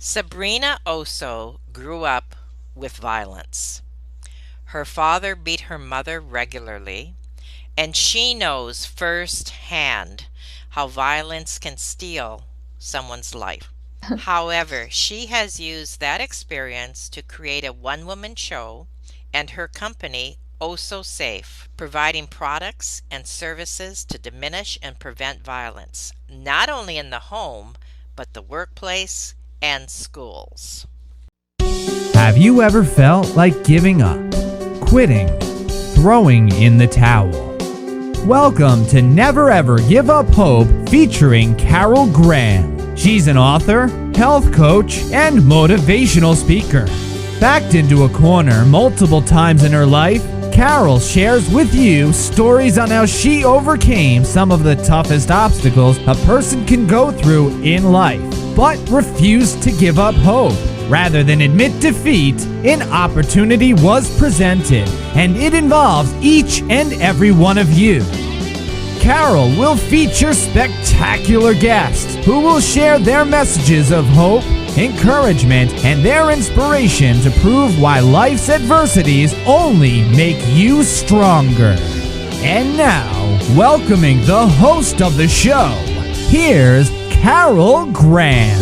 Sabrina Osso grew up with violence. Her father beat her mother regularly, and she knows firsthand how violence can steal someone's life. However, she has used that experience to create a one woman show and her company, Osso Safe, providing products and services to diminish and prevent violence, not only in the home, but the workplace and schools. Have you ever felt like giving up, quitting, throwing in the towel? Welcome to Never Ever Give Up Hope featuring Carol Graham. She's an author, health coach, and motivational speaker. Backed into a corner multiple times in her life, Carol shares with you stories on how she overcame some of the toughest obstacles a person can go through in life, but refused to give up hope. Rather than admit defeat, an opportunity was presented, and it involves each and every one of you. Carol will feature spectacular guests who will share their messages of hope, encouragement, and their inspiration to prove why life's adversities only make you stronger. And now, welcoming the host of the show, here's Carol Graham.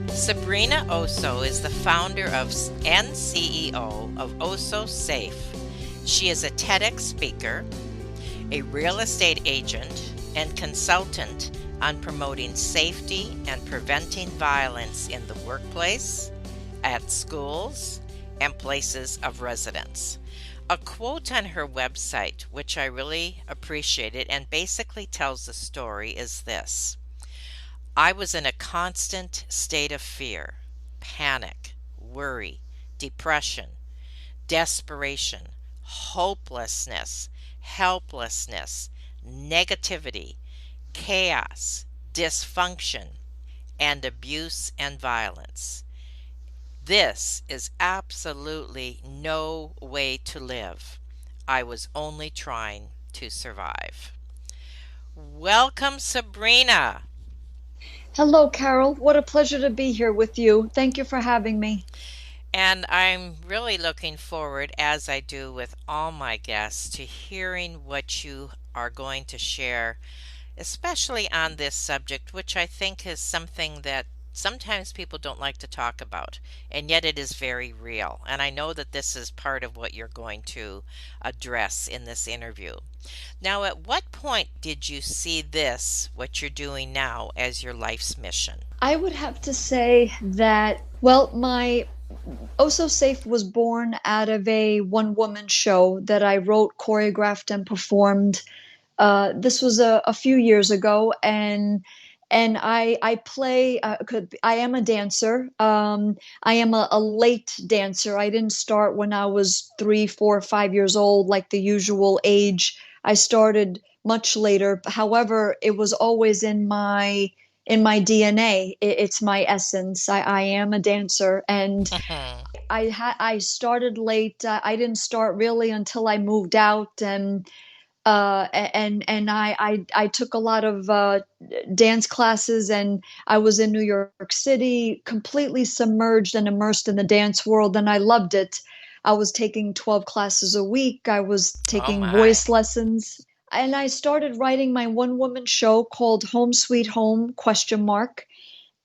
Sabrina Osso is the founder and CEO of Osso Safe. She is a TEDx speaker, a real estate agent, and consultant on promoting safety and preventing violence in the workplace, at schools, and places of residence. A quote on her website, which I really appreciated and basically tells the story, is this: I was in a constant state of fear, panic, worry, depression, desperation, hopelessness, helplessness, negativity, chaos, dysfunction, and abuse and violence. This is absolutely no way to live. I was only trying to survive. Welcome, Sabrina. Hello, Carol. What a pleasure to be here with you. Thank you for having me. And I'm really looking forward, as I do with all my guests, to hearing what you are going to share, especially on this subject, which I think is something that sometimes people don't like to talk about, and yet it is very real. And I know that this is part of what you're going to address in this interview. Now, at what point did you see this, what you're doing now, as your life's mission? I would have to say that, my Osso Safe was born out of a one-woman show that I wrote, choreographed, and performed. This was a few years ago, and I play. I am a dancer. I am a late dancer. I didn't start when I was 3, 4, 5 years old, like the usual age. I started much later. However, it was always in my DNA. It's my essence. I am a dancer, and I started late. I didn't start really until I moved out, and I took a lot of dance classes, and I was in New York City, completely submerged and immersed in the dance world, and I loved it. I was taking 12 classes a week. I was Oh taking my. voice lessons, and I started writing my one-woman show called Home Sweet Home question mark,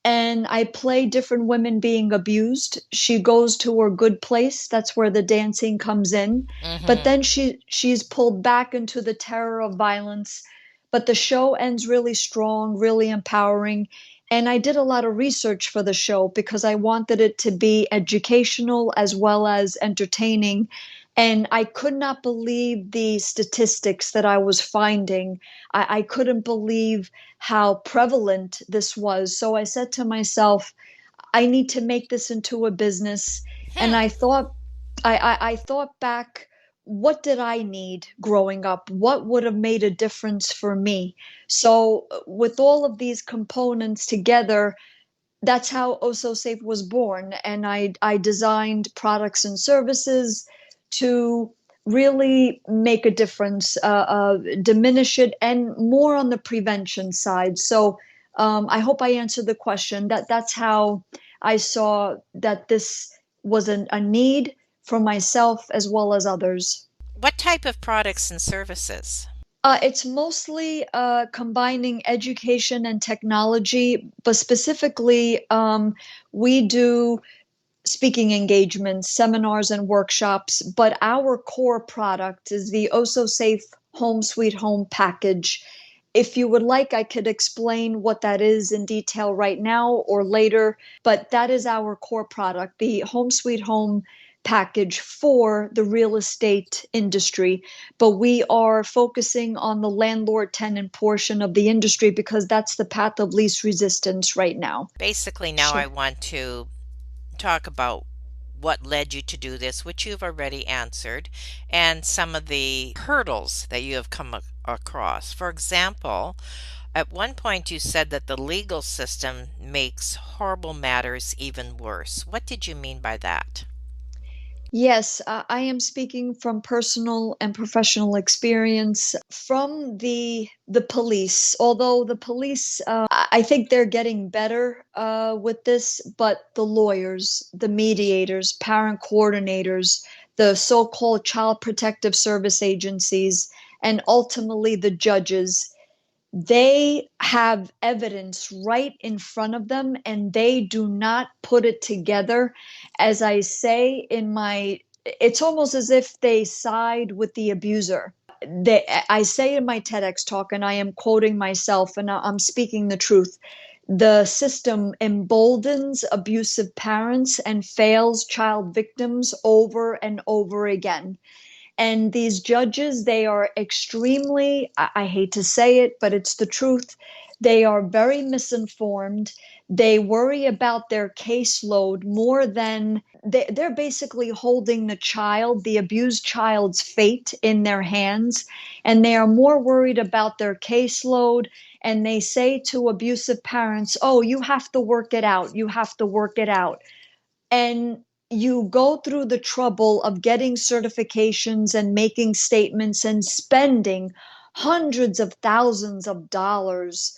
and I play different women being abused. She goes to her good place. That's where the dancing comes in. But Mm-hmm. then she's pulled back into the terror of violence. But the show ends really strong, really empowering. And I did a lot of research for the show because I wanted it to be educational as well as entertaining. And I could not believe the statistics that I was finding. I couldn't believe how prevalent this was. So I said to myself, I need to make this into a business. And Hmm. I thought back, what did I need growing up? What would have made a difference for me? So with all of these components together, that's how Osso Safe was born. And I designed products and services to really make a difference, diminish it, and more on the prevention side. So I hope I answered the question. That's how I saw that this was a need for myself as well as others. What type of products and services? It's mostly combining education and technology, but specifically, we do speaking engagements, seminars, and workshops. But our core product is the Osso Safe Home Sweet Home package. If you would like, I could explain what that is in detail right now or later, but that is our core product, the Home Sweet Home package for the real estate industry. But we are focusing on the landlord tenant portion of the industry because that's the path of least resistance right now. Basically, now I Sure. want to talk about what led you to do this, which you've already answered, and some of the hurdles that you have come across. For example, at one point you said that the legal system makes horrible matters even worse. What did you mean by that? Yes, I am speaking from personal and professional experience from the police. Although the police, I think they're getting better with this, but the lawyers, the mediators, parent coordinators, the so-called child protective service agencies, and ultimately the judges, they have evidence right in front of them and they do not put it together. As I say in my, it's almost as if they side with the abuser. I say in my TEDx talk, and I am quoting myself and I'm speaking the truth, the system emboldens abusive parents and fails child victims over and over again. And these judges, they are extremely, I hate to say it, but it's the truth. They are very misinformed. They worry about their caseload more than they're basically holding the child, the abused child's fate in their hands. And they are more worried about their caseload. And they say to abusive parents, oh, you have to work it out. You have to work it out. And you go through the trouble of getting certifications and making statements and spending hundreds of thousands of dollars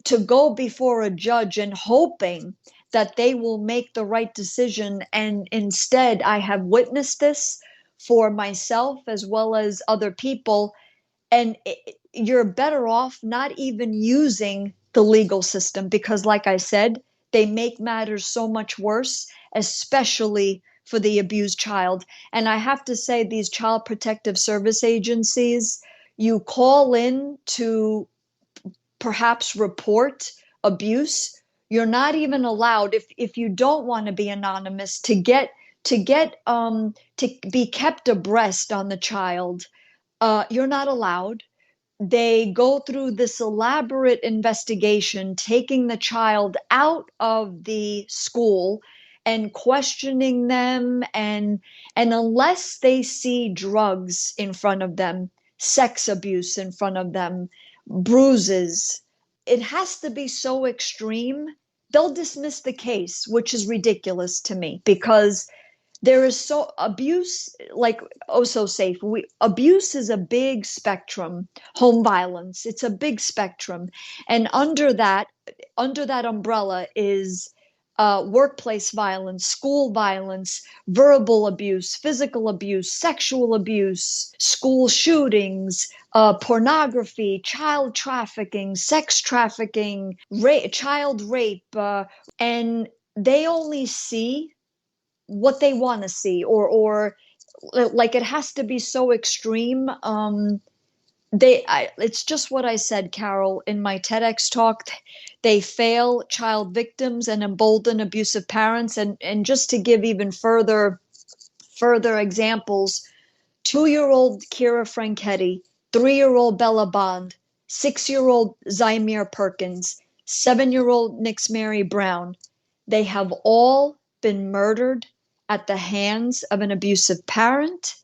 to go before a judge and hoping that they will make the right decision. And instead, I have witnessed this for myself as well as other people, and you're better off not even using the legal system because, like I said, they make matters so much worse, especially for the abused child. And I have to say, these child protective service agencies, you call in to perhaps report abuse, you're not even allowed, if you don't want to be anonymous, to be kept abreast on the child. You're not allowed. They go through this elaborate investigation, taking the child out of the school and questioning them, and unless they see drugs in front of them, sex abuse in front of them, bruises, it has to be so extreme. They'll dismiss the case, which is ridiculous to me because there is so abuse, like Osso Safe, abuse is a big spectrum. Home violence, it's a big spectrum. And under that umbrella is workplace violence, school violence, verbal abuse, physical abuse, sexual abuse, school shootings, pornography, child trafficking, sex trafficking, child rape, and they only see what they want to see, or like it has to be so extreme. It's just what I said, Carol, in my TEDx talk. They fail child victims and embolden abusive parents. And just to give even further examples, 2-year-old Kira Franchetti, 3-year-old Bella Bond, 6-year-old Zymir Perkins, 7-year-old Nix Mary Brown, they have all been murdered at the hands of an abusive parent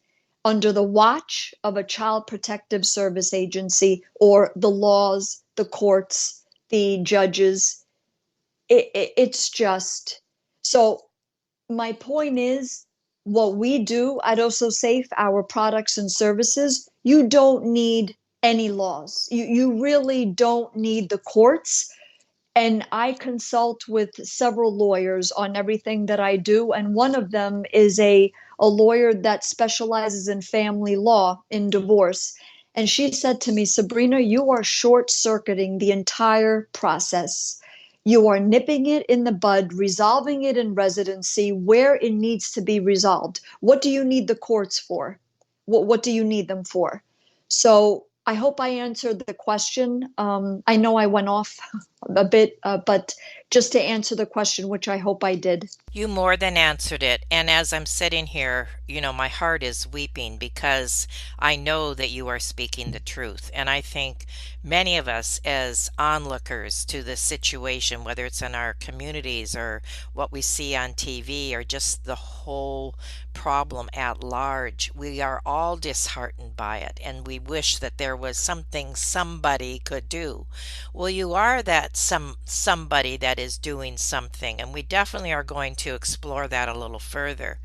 under the watch of a child protective service agency, or the laws, the courts, the judges. It's just so. My point is, what we do at Osso Safe, our products and services, you don't need any laws. You really don't need the courts. And I consult with several lawyers on everything that I do. And one of them is a lawyer that specializes in family law, in divorce. And she said to me, Sabrina, you are short circuiting the entire process. You are nipping it in the bud, resolving it in residency where it needs to be resolved. What do you need the courts for? What do you need them for? So I hope I answered the question. I know I went off a bit, but just to answer the question, which I hope I did. You more than answered it. And as I'm sitting here, my heart is weeping because I know that you are speaking the truth. And I think many of us, as onlookers to this situation, whether it's in our communities or what we see on TV or just the whole problem at large, we are all disheartened by it. And we wish that there was something somebody could do. Well, you are that somebody that is doing something, and we definitely are going to explore that a little further.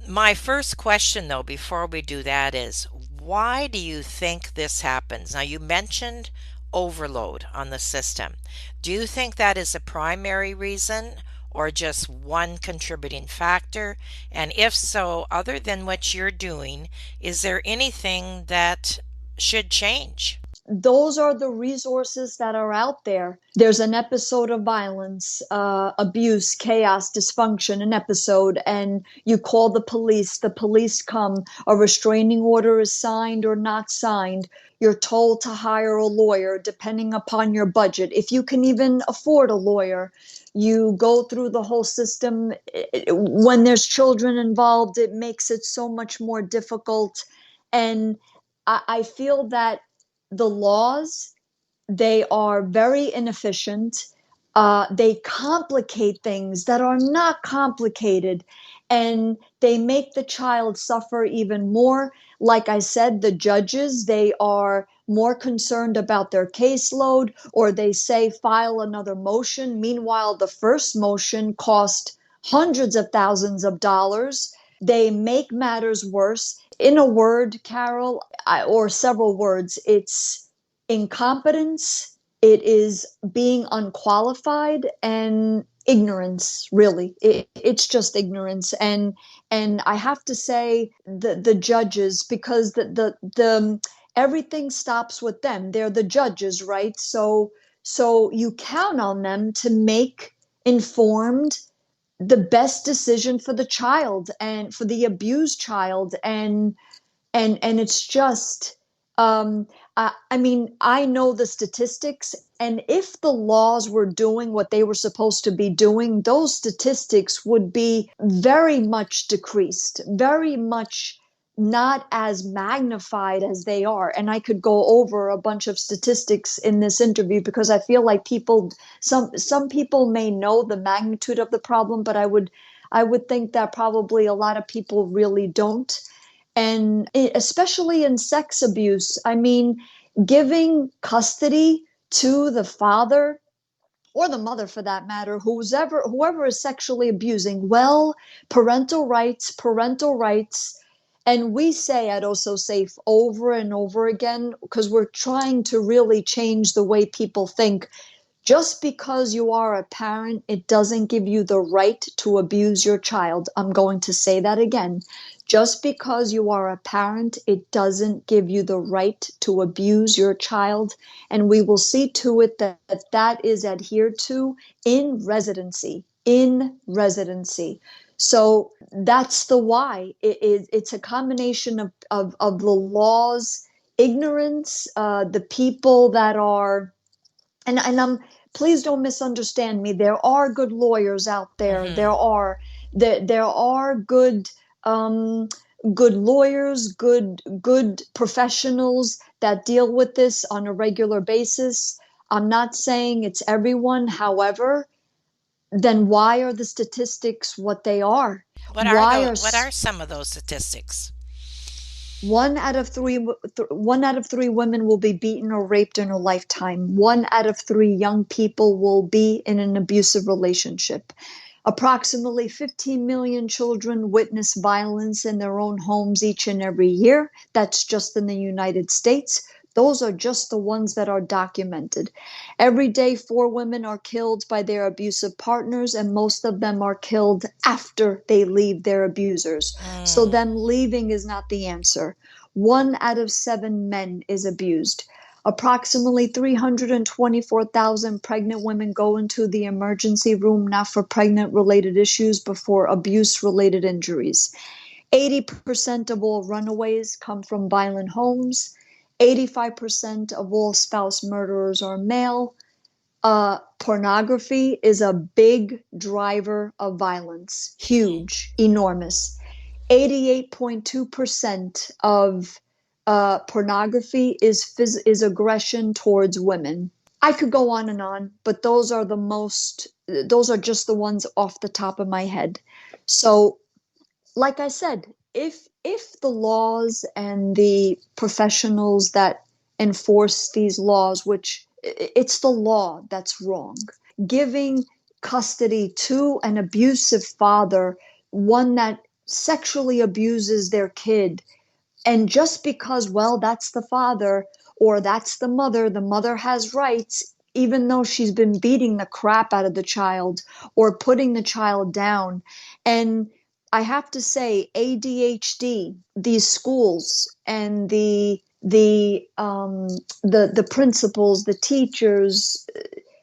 My first question, though, before we do that is, why do you think this happens? Now, you mentioned overload on the system. Do you think that is a primary reason or just one contributing factor? And if so, other than what you're doing, is there anything that should change? Those are the resources that are out there. There's an episode of violence, abuse, chaos, dysfunction, an episode, and you call the police come, a restraining order is signed or not signed. You're told to hire a lawyer depending upon your budget. If you can even afford a lawyer, you go through the whole system. When there's children involved, it makes it so much more difficult. And I feel that the laws, they are very inefficient. They complicate things that are not complicated, and they make the child suffer even more. Like I said, the judges, they are more concerned about their caseload, or they say file another motion. Meanwhile, the first motion cost hundreds of thousands of dollars. They make matters worse. In a word, Carol, or several words, it's incompetence, it is being unqualified, and ignorance. Really, it's just ignorance. And I have to say the judges, because the everything stops with them. They're the judges, right? So you count on them to make informed, the best decision for the child and for the abused child. And it's just, I mean, I know the statistics, and if the laws were doing what they were supposed to be doing, those statistics would be very much decreased, very much not as magnified as they are. And I could go over a bunch of statistics in this interview, because I feel like some people may know the magnitude of the problem, but I would think that probably a lot of people really don't. And especially in sex abuse, I mean, giving custody to the father, or the mother for that matter, whoever is sexually abusing, well, parental rights, parental rights. And we say at Osso Safe over and over again, because we're trying to really change the way people think, just because you are a parent, it doesn't give you the right to abuse your child. I'm going to say that again. Just because you are a parent, it doesn't give you the right to abuse your child. And we will see to it that that is adhered to in residency. In residency. So that's the why. It's a combination of the laws, ignorance, the people that are, and please don't misunderstand me. There are good lawyers out there. Hmm. There are um, good lawyers, good professionals that deal with this on a regular basis. I'm not saying it's everyone. However, then why are the statistics what they are? What are Why those? are What are some of those statistics? one out of three women will be beaten or raped in her lifetime. 1 out of 3 young people will be in an abusive relationship. Approximately 15 million children witness violence in their own homes each and every year. That's just in the United States. Those are just the ones that are documented. Every day, 4 women are killed by their abusive partners, and most of them are killed after they leave their abusers. So, Mm. them leaving is not the answer. 1 out of 7 men is abused. Approximately 324,000 pregnant women go into the emergency room not for pregnant related issues, but for abuse related injuries. 80% of all runaways come from violent homes. 85% of all spouse murderers are male. Pornography is a big driver of violence, huge, enormous. 88.2% of pornography is aggression towards women. I could go on and on, but those are just the ones off the top of my head. So, like I said, if the laws and the professionals that enforce these laws, which it's the law that's wrong, giving custody to an abusive father, one that sexually abuses their kid, and just because, well, that's the father or that's the mother has rights, even though she's been beating the crap out of the child or putting the child down. And I have to say, ADHD, these schools and the principals, the teachers,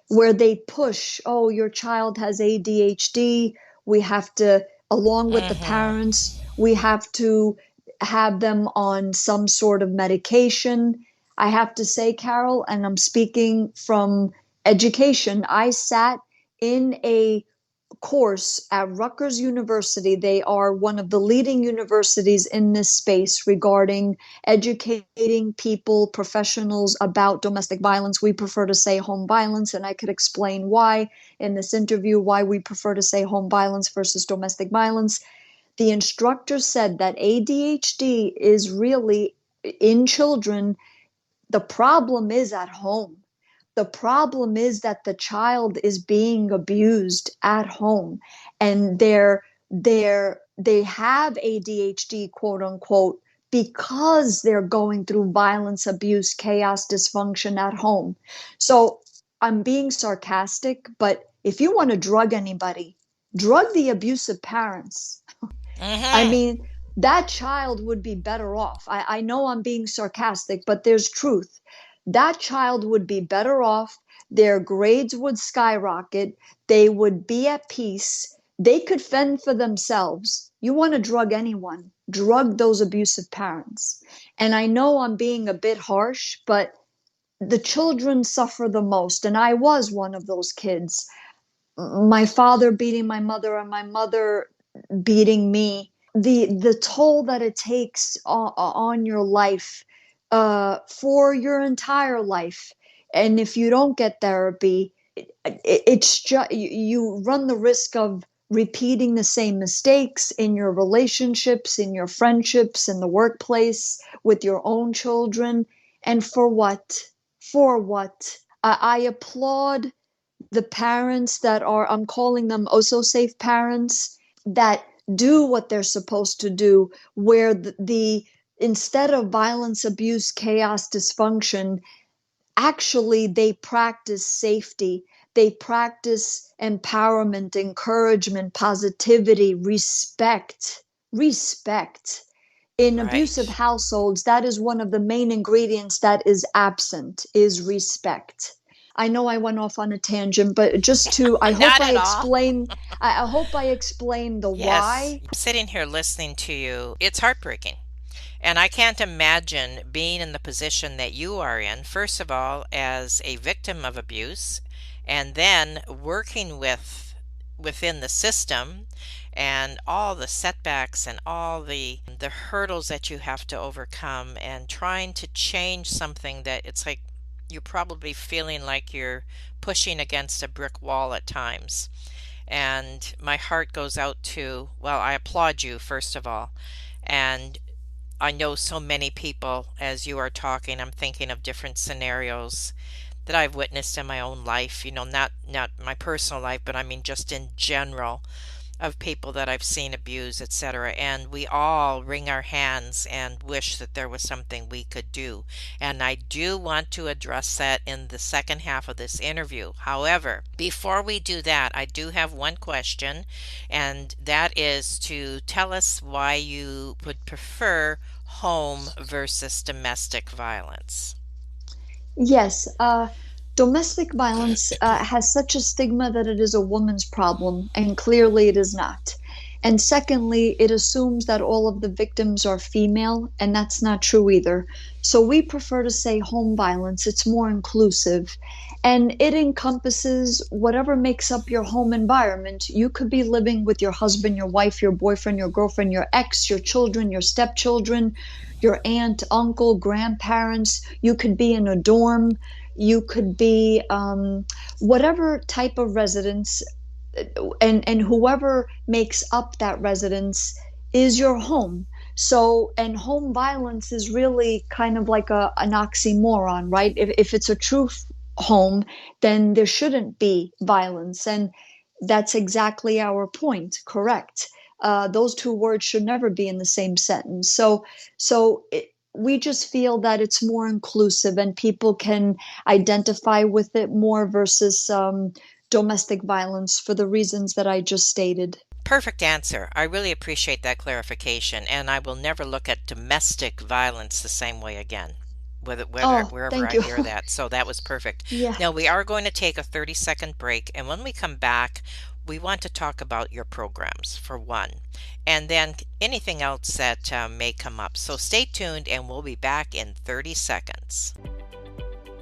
where they push, oh, your child has ADHD. We have to, along with the Mm-hmm. parents, we have to have them on some sort of medication. I have to say, Carol, and I'm speaking from education, I sat in a course at Rutgers University. They are one of the leading universities in this space regarding educating people, professionals about domestic violence. We prefer to say home violence, and I could explain why in this interview, why we prefer to say home violence versus domestic violence. The instructor said that ADHD is really in children. The problem is at home. The problem is that the child is being abused at home, and they have ADHD, quote unquote, because they're going through violence, abuse, chaos, dysfunction at home. So I'm being sarcastic, but if you want to drug anybody, drug the abusive parents. I Mm-hmm. mean, that child would be better off. I know I'm being sarcastic, but there's truth. That child would be better off. Their grades would skyrocket. They would be at peace. They could fend for themselves. You want to drug anyone, drug those abusive parents. And I know I'm being a bit harsh, but the children suffer the most. And I was one of those kids. My father beating my mother and my mother beating me, the toll that it takes on your life, for your entire life. And if you don't get therapy, it's just you run the risk of repeating the same mistakes in your relationships, in your friendships, in the workplace, with your own children. And for what? For what? I applaud the parents that are, I'm calling them Osso Safe parents, that do what they're supposed to do, where instead of violence, abuse, chaos, dysfunction, actually they practice safety. They practice empowerment, encouragement, positivity, respect. Respect. In abusive Right. households, that is one of the main ingredients that is absent, is respect. I know I went off on a tangent, but just to, I hope Not I at all. explain, I hope I explain the Yes. why. Sitting here listening to you, it's heartbreaking. And I can't imagine being in the position that you are in, first of all, as a victim of abuse, and then working within the system and all the setbacks and all the hurdles that you have to overcome and trying to change something that it's like you're probably feeling like you're pushing against a brick wall at times. And my heart goes out to, well, I applaud you, first of all. And I know so many people as you are talking, I'm thinking of different scenarios that I've witnessed in my own life, not my personal life, but I mean just in general of people that I've seen abused, etc. And we all wring our hands and wish that there was something we could do. And I do want to address that in the second half of this interview. However, before we do that, I do have one question, and that is to tell us why you would prefer home versus domestic violence. Yes, domestic violence has such a stigma that it is a woman's problem, and clearly it is not. And secondly, it assumes that all of the victims are female, and that's not true either. So we prefer to say home violence. It's more inclusive, and it encompasses whatever makes up your home environment. You could be living with your husband, your wife, your boyfriend, your girlfriend, your ex, your children, your stepchildren, your aunt, uncle, grandparents. You could be in a dorm. You could be whatever type of residence, and whoever makes up that residence is your home. So, and home violence is really kind of like an oxymoron, right? If it's a true home, then there shouldn't be violence. And that's exactly our point, correct? Those two words should never be in the same sentence. We just feel that it's more inclusive and people can identify with it more versus domestic violence for the reasons that I just stated. Perfect answer. I really appreciate that clarification, and I will never look at domestic violence the same way again, Oh, wherever thank I you. hear that. So that was perfect. Yeah. Now we are going to take a 30-second break, and when we come back, we want to talk about your programs for one, and then anything else that may come up. So stay tuned, and we'll be back in 30 seconds.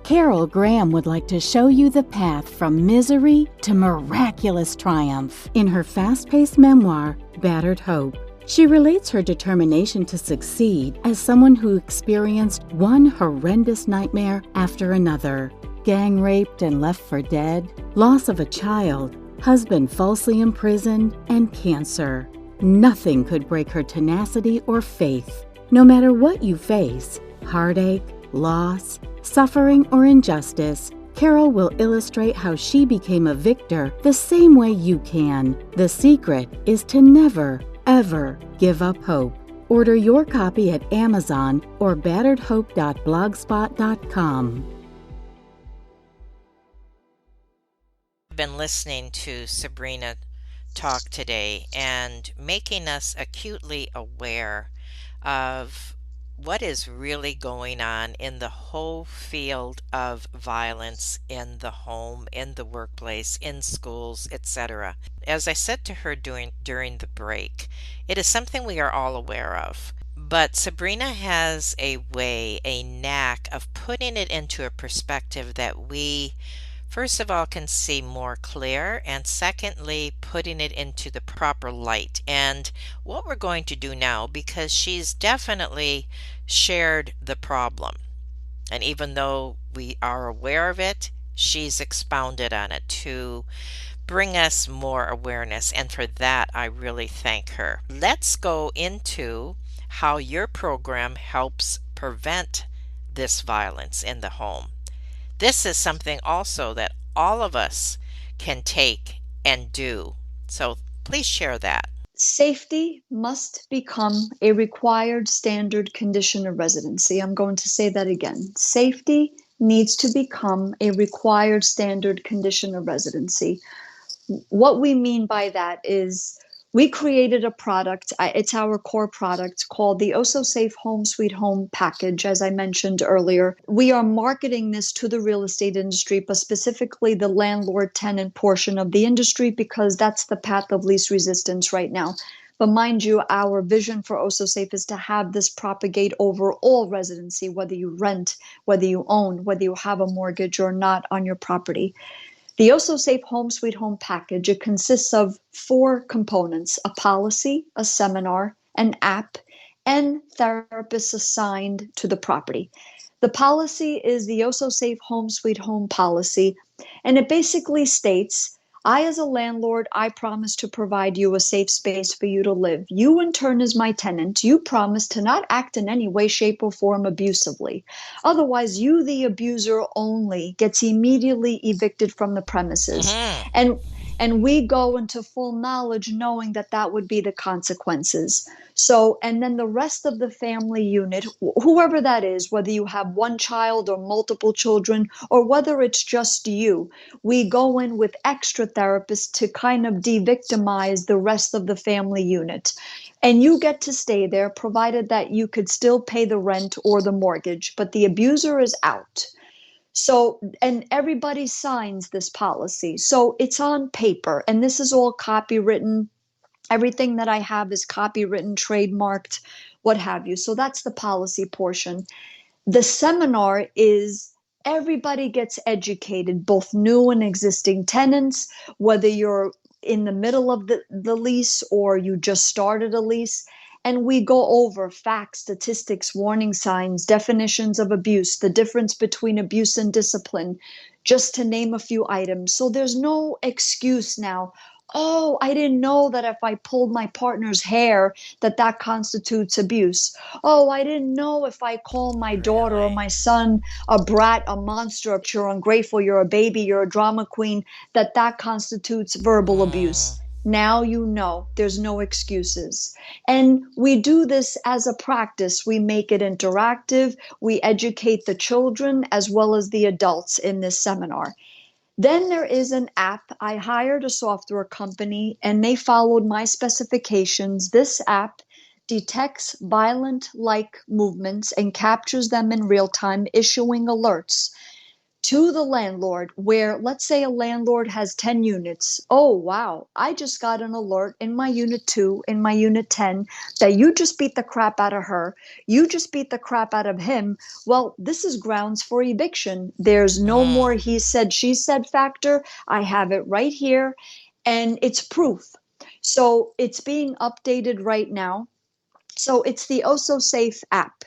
Carol Graham would like to show you the path from misery to miraculous triumph in her fast-paced memoir, Battered Hope. She relates her determination to succeed as someone who experienced one horrendous nightmare after another: gang raped and left for dead, loss of a child, husband falsely imprisoned, and cancer. Nothing could break her tenacity or faith. No matter what you face, heartache, loss, suffering, or injustice, Carol will illustrate how she became a victor the same way you can. The secret is to never, ever give up hope. Order your copy at Amazon or batteredhope.blogspot.com. I've been listening to Sabrina talk today and making us acutely aware of what is really going on in the whole field of violence in the home, in the workplace, in schools, etc. As I said to her during the break, it is something we are all aware of. But Sabrina has a way, a knack of putting it into a perspective that we, first of all, can see more clear, and secondly, putting it into the proper light. And what we're going to do now, because she's definitely shared the problem, and even though we are aware of it, she's expounded on it to bring us more awareness, and for that I really thank her. Let's go into how your program helps prevent this violence in the home. This is something also that all of us can take and do. So please share that. Safety must become a required standard condition of residency. I'm going to say that again. Safety needs to become a required standard condition of residency. What we mean by that is we created a product, it's our core product, called the Osso Safe Home Sweet Home package, as I mentioned earlier. We are marketing this to the real estate industry, but specifically the landlord-tenant portion of the industry, because that's the path of least resistance right now. But mind you, our vision for Osso Safe is to have this propagate over all residency, whether you rent, whether you own, whether you have a mortgage or not on your property. The Osso Safe Home Sweet Home package, it consists of 4 components: a policy, a seminar, an app, and therapists assigned to the property. The policy is the Osso Safe Home Sweet Home policy, and it basically states, I, as a landlord, I promise to provide you a safe space for you to live. You, in turn, as my tenant, you promise to not act in any way, shape, or form abusively. Otherwise, you, the abuser only, gets immediately evicted from the premises. Mhm. And And we go into full knowledge knowing that that would be the consequences. So, and then the rest of the family unit, whoever that is, whether you have one child or multiple children, or whether it's just you, we go in with extra therapists to kind of de-victimize the rest of the family unit. And you get to stay there, provided that you could still pay the rent or the mortgage, but the abuser is out. So, and everybody signs this policy. So it's on paper, and this is all copywritten. Everything that I have is copywritten, trademarked, what have you. So that's the policy portion. The seminar is everybody gets educated, both new and existing tenants, whether you're in the middle of the lease or you just started a lease. And we go over facts, statistics, warning signs, definitions of abuse, the difference between abuse and discipline, just to name a few items. So there's no excuse now. Oh, I didn't know that if I pulled my partner's hair, that constitutes abuse. Oh, I didn't know if I call my daughter or Really? my son a brat, a monster, you're ungrateful, you're a baby, you're a drama queen, that constitutes verbal Mm, abuse. Now you know there's no excuses. And we do this as a practice. We make it interactive. We educate the children as well as the adults in this seminar. Then there is an app. I hired a software company and they followed my specifications. This app detects violent like movements and captures them in real time, issuing alerts to the landlord. Where, let's say, a landlord has 10 units. Oh, wow, I just got an alert in my unit 2, in my unit 10, that you just beat the crap out of her. You just beat the crap out of him. Well, this is grounds for eviction. There's no more mm. he said, she said factor. I have it right here, and it's proof. So it's being updated right now. So it's the Osso Safe app,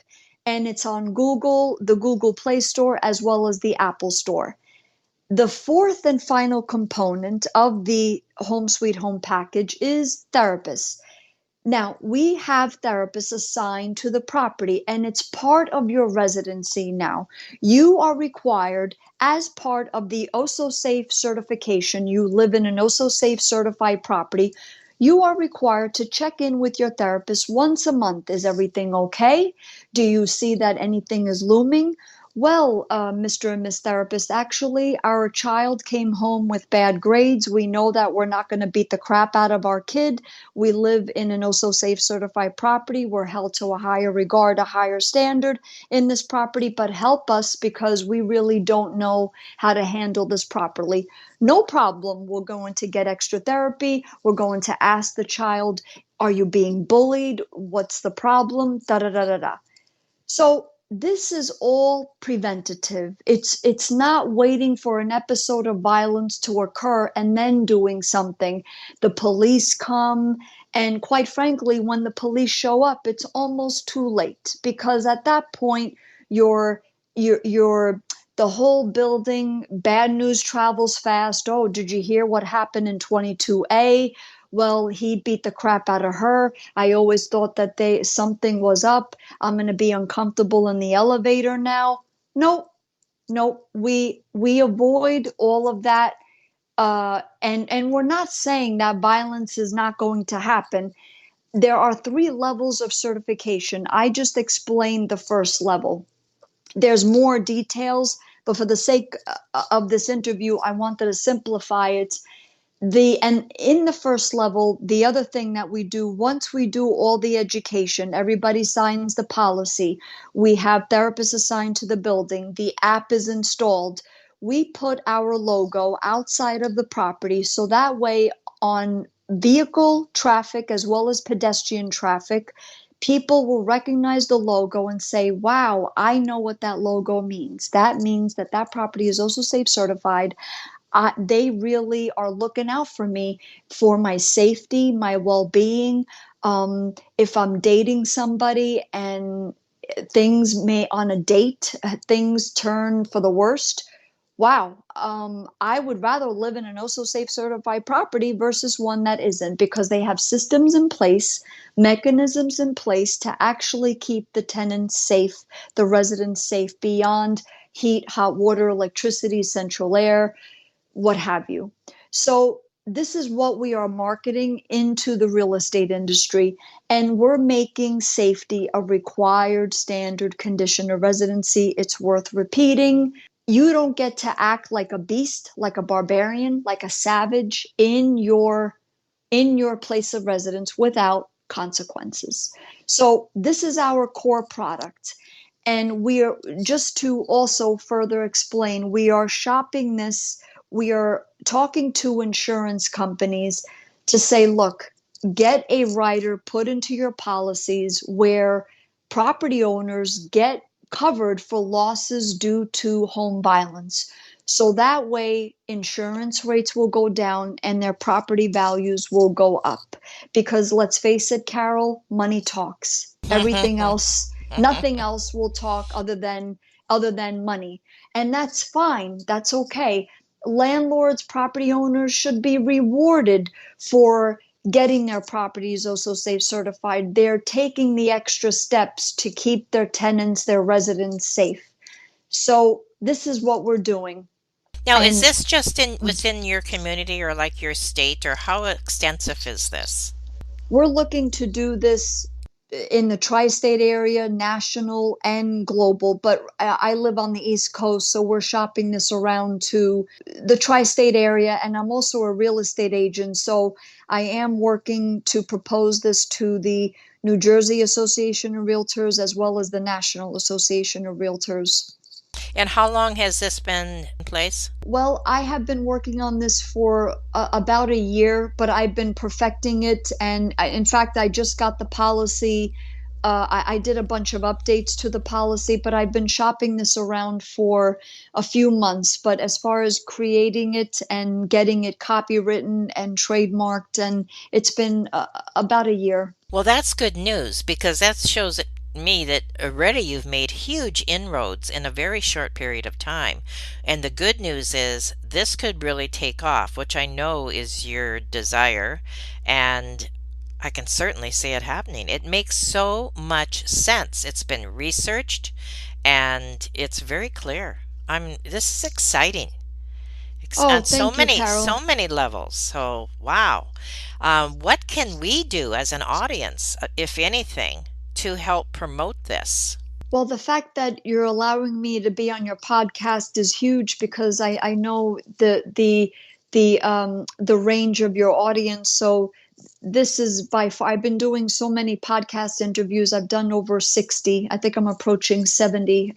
and it's on Google, the Google Play Store, as well as the Apple Store. The fourth and final component of the Home Sweet Home package is therapists. Now, we have therapists assigned to the property, and it's part of your residency now. You are required, as part of the Osso Safe certification, you live in an Osso Safe certified property, you are required to check in with your therapist once a month. Is everything okay? Do you see that anything is looming? Well, Mr. and Miss Therapist, actually, our child came home with bad grades. We know that we're not going to beat the crap out of our kid. We live in an Osso Safe certified property. We're held to a higher regard, a higher standard in this property, but help us because we really don't know how to handle this properly. No problem. We're going to get extra therapy. We're going to ask the child, are you being bullied? What's the problem? Da da da da da. So this is all preventative. It's not waiting for an episode of violence to occur and then doing something. The police come, and quite frankly, when the police show up, it's almost too late, because at that point you're the whole building, bad news travels fast. Oh, did you hear what happened in 22A? Well, he beat the crap out of her. I always thought that something was up. I'm going to be uncomfortable in the elevator now. Nope, nope. We avoid all of that. And we're not saying that violence is not going to happen. There are 3 levels of certification. I just explained the first level. There's more details, but for the sake of this interview, I wanted to simplify it. And in the first level, the other thing that we do, once we do all the education, everybody signs the policy, we have therapists assigned to the building, the app is installed, we put our logo outside of the property, so that way on vehicle traffic as well as pedestrian traffic, people will recognize the logo and say, wow, I know what that logo means. That means that that property is also safe certified. They really are looking out for me, for my safety, my well-being. If I'm dating somebody and things may on a date, things turn for the worst. Wow, I would rather live in an Osso Safe certified property versus one that isn't, because they have systems in place, mechanisms in place to actually keep the tenants safe, the residents safe beyond heat, hot water, electricity, central air, what have you. So this is what we are marketing into the real estate industry, and we're making safety a required standard condition of residency. It's worth repeating. You don't get to act like a beast, like a barbarian, like a savage in your place of residence without consequences. So this is our core product. And we are, just to also further explain, we are shopping this, we are talking to insurance companies to say, look, get a rider put into your policies where property owners get covered for losses due to home violence. So that way, insurance rates will go down and their property values will go up. Because let's face it, Carol, money talks. Everything else, nothing else will talk other than money. And that's fine. That's okay. Landlords, property owners should be rewarded for getting their properties also safe certified. They're taking the extra steps to keep their tenants, their residents safe. So this is what we're doing. Now, is And this just in within your community or like your state, or how extensive is this? we're looking to do this in the tri-state area, national and global, but I live on the East Coast, so we're shopping this around to the tri-state area, and I'm also a real estate agent, so I am working to propose this to the New Jersey Association of Realtors as well as the National Association of Realtors. And how long has this been in place? Well, I have been working on this for about a year, but I've been perfecting it. And in fact, I just got the policy. I did a bunch of updates to the policy, but I've been shopping this around for a few months. But as far as creating it and getting it copywritten and trademarked, and it's been about a year. Well, that's good news because that shows me that already you've made huge inroads in a very short period of time. And the good news is this could really take off, which I know is your desire. And I can certainly see it happening. It makes so much sense. It's been researched and it's very clear. This is exciting Oh, on thank you, so Carol. many levels. So, wow. What can we do as an audience, if anything, to help promote this? Well, the fact that you're allowing me to be on your podcast is huge because I know the range of your audience. So this is by far, I've been doing so many podcast interviews. I've done over 60. I think I'm approaching 70.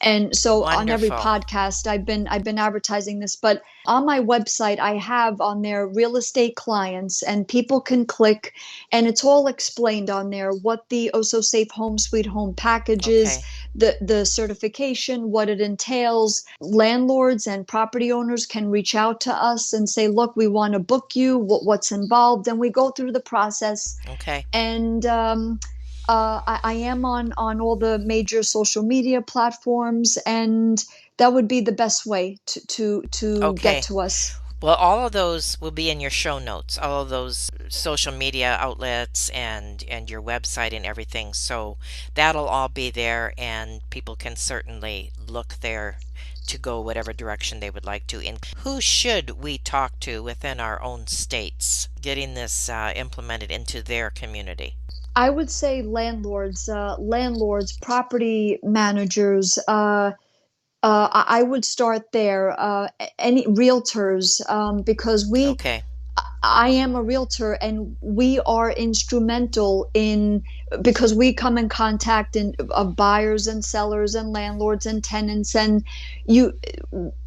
And so on every Wonderful. podcast, I've been advertising this, but on my website, I have on there real estate clients, and people can click, and it's all explained on there what the Osso Safe Home Sweet Home package is, Okay. the certification, what it entails. Landlords and property owners can reach out to us and say, look, we want to book you, what's involved, and we go through the process. Okay. And I am on all the major social media platforms, and that would be the best way to get Okay. to us. Well, all of those will be in your show notes, all of those social media outlets and your website and everything. So that'll all be there, and people can certainly look there to go whatever direction they would like to. And who should we talk to within our own states, getting this implemented into their community? I would say landlords, property managers. I would start there. Any realtors, because Okay. I am a realtor, and we are instrumental in, because we come in contact of buyers and sellers and landlords and tenants. And you,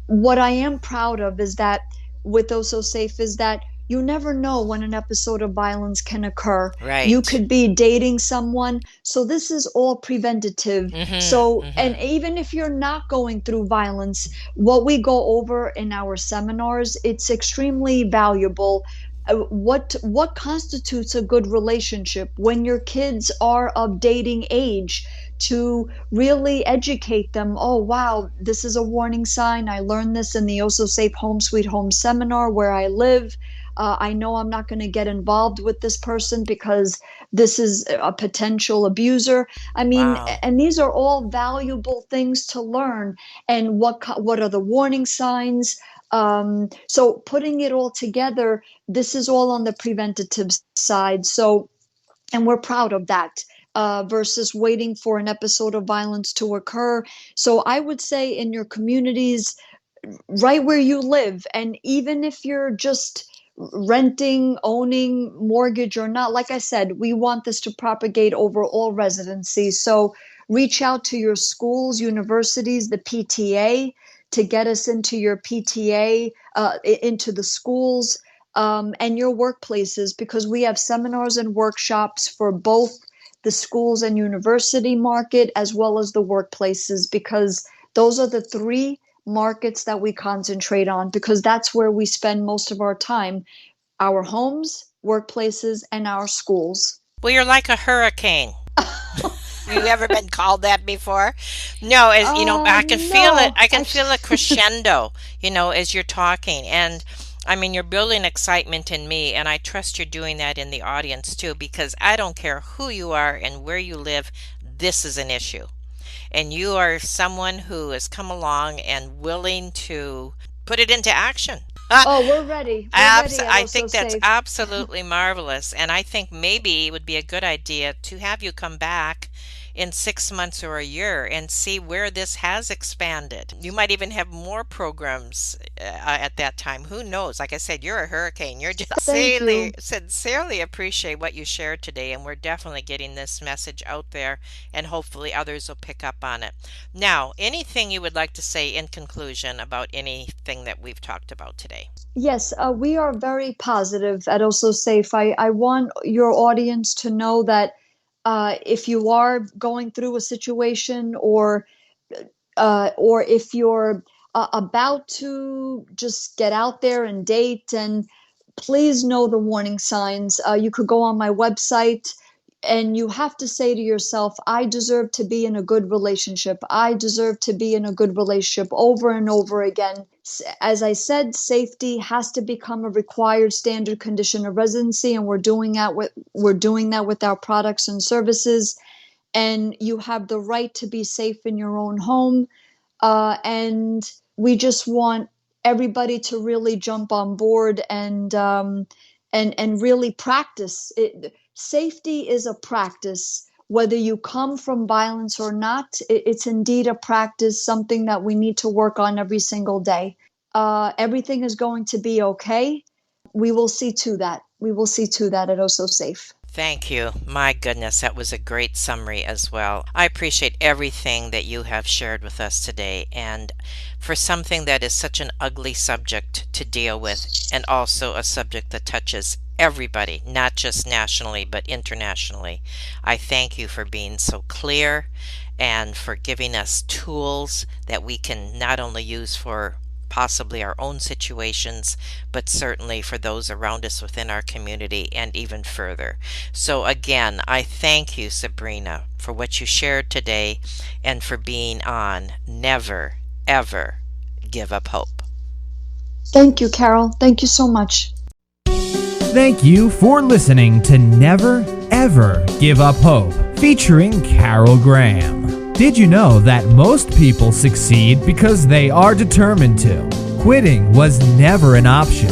what I am proud of is that with Oso Safe is that you never know when an episode of violence can occur. You Right. could be dating someone. So this is all preventative. Mm-hmm. So, and Mm-hmm. even if you're not going through violence, what we go over in our seminars, it's extremely valuable. What constitutes a good relationship when your kids are of dating age, to really educate them. Oh wow, this is a warning sign. I learned this in the Oso Safe Home Sweet Home seminar where I live. I know I'm not going to get involved with this person because this is a potential abuser. I mean, Wow. and these are all valuable things to learn. And what are the warning signs? So putting it all together, this is all on the preventative side. So, and we're proud of that. Versus waiting for an episode of violence to occur. So I would say in your communities, right where you live, and even if you're just renting, owning, mortgage or not, like I said, we want this to propagate over all residencies. So reach out to your schools, universities, the PTA, to get us into your PTA, into the schools, and your workplaces, because we have seminars and workshops for both the schools and university market as well as the workplaces, because those are the three markets that we concentrate on, because that's where we spend most of our time: our homes, workplaces, and our schools. Well, you're like a hurricane. Have you ever been called that before? No, as you know, I can feel it. No, I can feel a actually. crescendo, as you're talking. And I mean, you're building excitement in me, and I trust you're doing that in the audience too, because I don't care who you are and where you live, this is an issue. And you are someone who has come along and willing to put it into action. Oh, we're ready. We're ready at I Osso think that's Safe. absolutely marvelous. And I think maybe it would be a good idea to have you come back in 6 months or a year and see where this has expanded. You might even have more programs at that time. Who knows? Like I said, you're a hurricane. You're just Thank you. sincerely appreciate what you shared today. And we're definitely getting this message out there, and hopefully others will pick up on it. Now, anything you would like to say in conclusion about anything that we've talked about today? Yes, we are very positive at Osso Safe. I want your audience to know that if you are going through a situation, or if you're about to just get out there and date, and please know the warning signs. You could go on my website, and you have to say to yourself, I deserve to be in a good relationship. I deserve to be in a good relationship, over and over again. As I said, safety has to become a required standard condition of residency, and we're doing that with our products and services. And you have the right to be safe in your own home. And we just want everybody to really jump on board, and really practice it. Safety is a practice. Whether you come from violence or not, it's indeed a practice, something that we need to work on every single day. Everything is going to be okay. We will see to that. We will see to that at Osso Safe. Thank you. My goodness, that was a great summary as well. I appreciate everything that you have shared with us today. And for something that is such an ugly subject to deal with, and also a subject that touches everybody, not just nationally, but internationally, I thank you for being so clear and for giving us tools that we can not only use for possibly our own situations, but certainly for those around us within our community and even further. So again, I thank you, Sabrina, for what you shared today and for being on Never, Ever Give Up Hope. Thank you, Carol. Thank you so much. Thank you for listening to Never Ever Give Up Hope, featuring Carol Graham. Did you know that most people succeed because they are determined to? Quitting was never an option.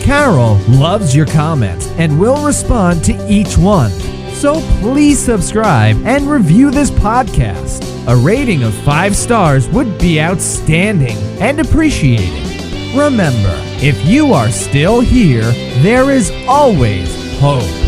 Carol loves your comments and will respond to each one. So please subscribe and review this podcast. A rating of 5 stars would be outstanding and appreciated. Remember, if you are still here, there is always hope.